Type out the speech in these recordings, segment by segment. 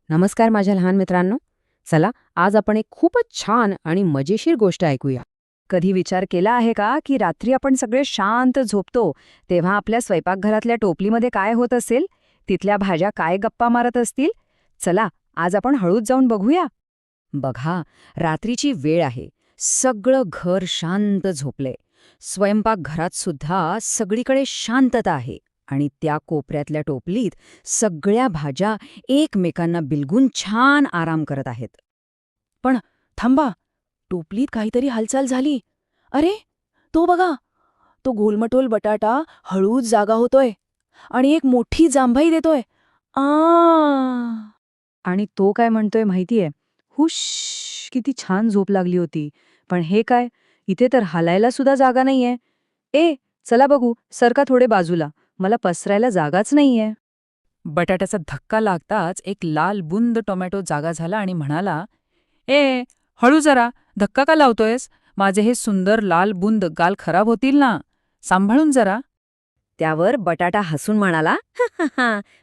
नमस्कार माझ्या लहान मित्रांनो. चला आज आपण एक खूपच छान आणि मजेशीर गोष्ट ऐकूया. कधी विचार केला आहे का की रात्री आपण सगळे शांत झोपतो तेव्हा आपल्या स्वयंपाकघरातल्या टोपलीमध्ये काय होत असेल, तिथल्या भाज्या काय गप्पा मारत असतील? चला आज आपण हळूच जाऊन बघूया. बघा, रात्रीची वेळ आहे. सगळं घर शांत झोपले. स्वयंपाकघरात सुद्धा सगळीकडे शांतता आहे आणि त्या कोपऱ्यातल्या टोपलीत सगळ्या भाज्या एकमेकांना बिलगून छान आराम करत आहेत. पण थांबा, टोपलीत काहीतरी हालचाल झाली. अरे, तो बघा, तो गोलमटोल बटाटा हळूच जागा होतोय आणि एक मोठी जांभई देतोय. आ आणि तो काय म्हणतोय माहितीये? हुश, किती छान झोप लागली होती. पण हे काय, इथे तर हालायला सुद्धा जागा नाहीये. ए, चला बघू, सरका थोडे बाजूला, मला पसरायला जागाच नाहीये. बटाट्याचा धक्का लागताच एक लाल बुंद टोमॅटो जागा झाला आणि म्हणाला, ए, हळू जरा, धक्का का लावतोयस? माझे हे सुंदर लाल बुंद गाल खराब होतील ना, सांभाळून जरा. त्यावर बटाटा हसून म्हणाला,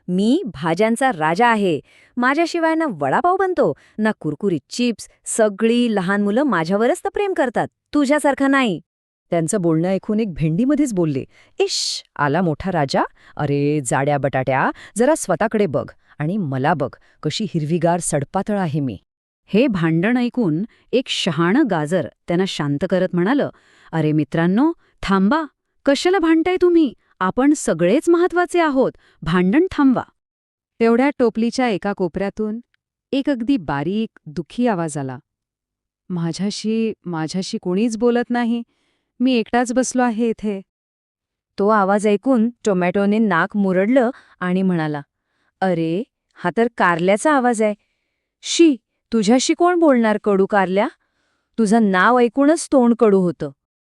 मी भाज्यांचा राजा आहे. माझ्याशिवाय ना वडापाव बनतो ना कुरकुरीत चिप्स. सगळी लहान मुलं माझ्यावरच तर प्रेम करतात, तुझ्यासारखं नाही. त्यांचं बोलणं ऐकून एक भेंडीमध्येच बोलले, इश, आला मोठा राजा. अरे जाड्या बटाट्या, जरा स्वतःकडे बघ आणि मला बघ, कशी हिरवीगार सडपातळ आहे मी. हे भांडण ऐकून एक शहाणं गाजर त्यांना शांत करत म्हणालं, अरे मित्रांनो, थांबा, कशाला भांडताय तुम्ही? आपण सगळेच महत्वाचे आहोत. भांडण थांबवा. तेवढ्या टोपलीच्या एका कोपऱ्यातून एक अगदी बारीक दुःखी आवाज आला. माझ्याशी कोणीच बोलत नाही. मी एकटाच बसलो आहे इथे. तो आवाज ऐकून टोमॅटोने नाक मुरडलं आणि म्हणाला, अरे, हा तर कारल्याचा आवाज आहे. शी, तुझ्याशी कोण बोलणार कडू कारल्या? तुझं नाव ऐकूनच तोंड कडू होतं.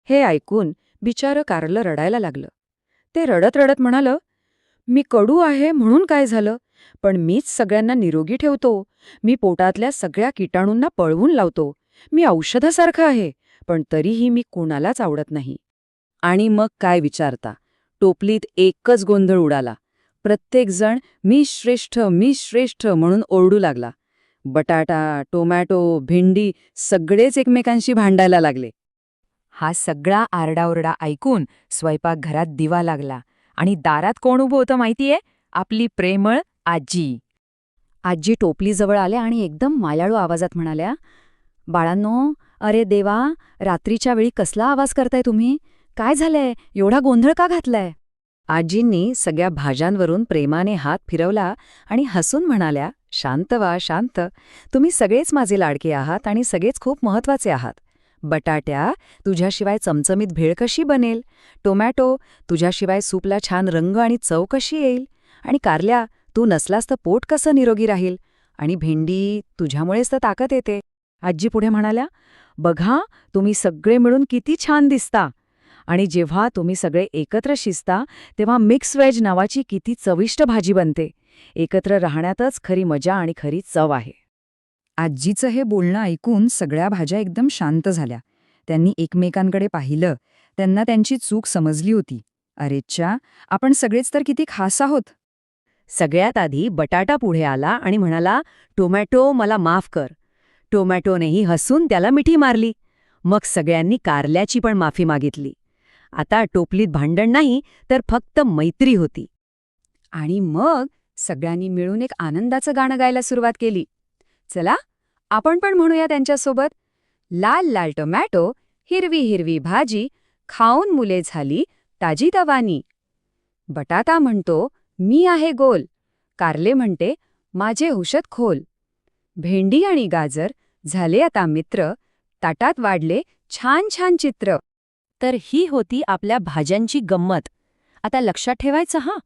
हे ऐकून बिचारं कारलं रडायला लागलं. ते रडत रडत म्हणालं, मी कडू आहे म्हणून काय झालं? पण मीच सगळ्यांना निरोगी ठेवतो. मी पोटातल्या सगळ्या किटाणूंना पळवून लावतो. मी औषधासारखं आहे, पण तरीही मी कोणालाच आवडत नाही. आणि मग काय विचारता, टोपलीत एकच गोंधळ उडाला. प्रत्येकजण मी श्रेष्ठ म्हणून ओरडू लागला. बटाटा, टोमॅटो, भेंडी सगळेच एकमेकांशी भांडायला लागले. हा सगळा आरडाओरडा ऐकून स्वयंपाकघरात दिवा लागला आणि दारात कोण उभं होतं माहितीये? आपली प्रेमळ आजी. आजी टोपलीजवळ आल्या आणि एकदम मायाळू आवाजात म्हणाल्या, बाळांनो, अरे देवा, रात्रीच्या वेळी कसला आवाज करताय तुम्ही? काय झालंय? एवढा गोंधळ का घातलाय? आजींनी सगळ्या भाज्यांवरून प्रेमाने हात फिरवला आणि हसून म्हणाल्या, शांत व्हा, शांत. तुम्ही सगळेच माझे लाडके आहात आणि सगळेच खूप महत्वाचे आहात. बटाट्या, तुझ्याशिवाय चमचमीत भेळ कशी बनेल? टोमॅटो, तुझ्याशिवाय सूपला छान रंग आणि चव कशी येईल? आणि कारल्या, तू नसलास तर पोट कसं निरोगी राहील? आणि भेंडी, तुझ्यामुळेच तर ताकद येते. आजी पुढे म्हणाल्या, बघा, तुम्ही सगळे मिळून किती छान दिसता. आणि जेव्हा तुम्ही सगळे एकत्र शिजता तेव्हा मिक्स व्हेज नावाची किती चविष्ट भाजी बनते. एकत्र राहण्यातच खरी मजा आणि खरी चव आहे. आजीचं हे बोलणं ऐकून सगळ्या भाज्या एकदम शांत झाल्या. त्यांनी एकमेकांकडे पाहिलं. त्यांना त्यांची चूक समजली होती. अरेच्छा, आपण सगळेच तर किती खास आहोत. सगळ्यात आधी बटाटा पुढे आला आणि म्हणाला, टोमॅटो, मला माफ कर. टोमॅटोनेही हसून त्याला मिठी मारली. मग सगळ्यांनी कारल्याची पण माफी मागितली. आता टोपलीत भांडण नाही, तर फक्त मैत्री होती. आणि मग सगळ्यांनी मिळून एक आनंदाचं गाणं गायला सुरुवात केली. चला, आपण पण म्हणूया त्यांच्यासोबत, लाल लाल टोमॅटो, हिरवी हिरवी भाजी, खाऊन मुले झाली ताजी तवानी. बटाटा म्हणतो, मी आहे गोल. कारले म्हणते, माझे हुशत खोल. भेंडी आणि गाजर झाले आता मित्र, ताटात वाढले छान छान चित्र. तर ही होती आपल्या भाज्यांची गंमत. आता लक्षात ठेवायचं हां,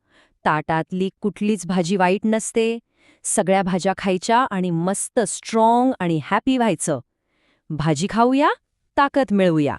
ताटातली कुठलीच भाजी वाईट नसते. सगळ्या भाज्या खायच्या आणि मस्त स्ट्रॉंग आणि हॅपी व्हायचं. भाजी खाऊया, ताकद मिळवूया.